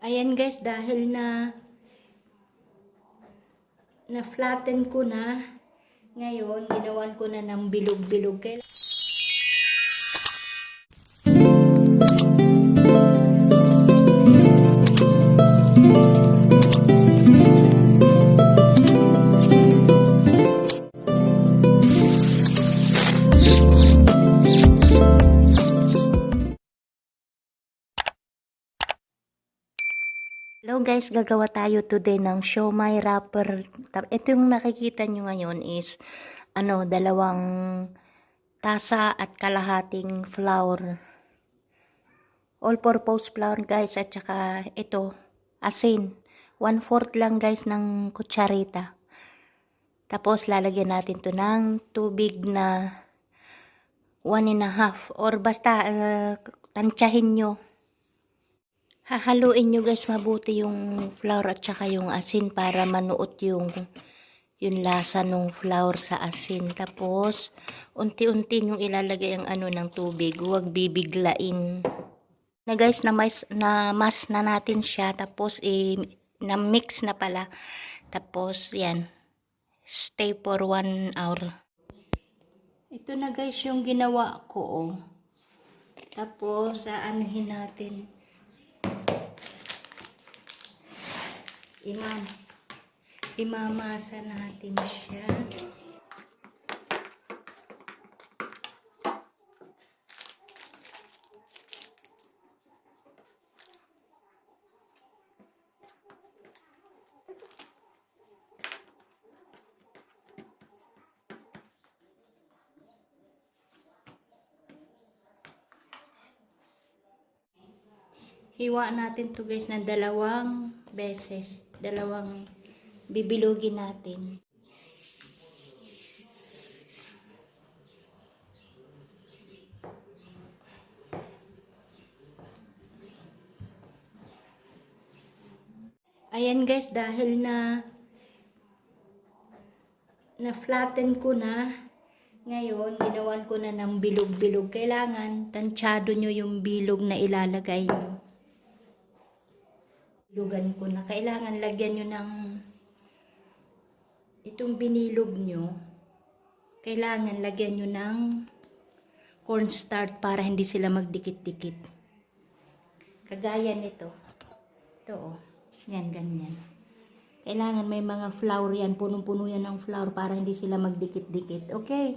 Ayan guys, dahil na flatten ko na, ngayon ginawan ko na ng bilog-bilog. Hello guys, gagawa tayo today ng siomai wrapper. Ito yung nakikita nyo ngayon is dalawang tasa at kalahating flour. All-purpose flour guys, at saka ito, asin. 1/4 lang guys ng kutsarita. Tapos lalagyan natin to ng tubig na 1.5 or basta tansyahin nyo. Hahaluin nyo guys mabuti yung flour at saka yung asin para manuot yung lasa ng flour sa asin. Tapos unti-unti yung ilalagay ang ng tubig, huwag bibiglain. Na guys, na mas na natin siya, tapos na mix na pala. Tapos yan, stay for 1 hour. Ito na guys yung ginawa ko. Tapos aanuhin natin. Imamasa natin siya. Hiwa natin to guys na 2 beses. 2 bibilugin natin. Ayan guys, dahil na flatten ko na, ngayon ginawan ko na ng bilog-bilog. Kailangan tansyado nyo yung bilog na ilalagay nyo. Bilugan ko na. Kailangan lagyan nyo ng itong binilog nyo. Kailangan lagyan nyo ng cornstarch para hindi sila magdikit-dikit. Kagaya nito. Ito yan, ganyan. Kailangan may mga flour yan. Punong-puno yan ng flour para hindi sila magdikit-dikit. Okay?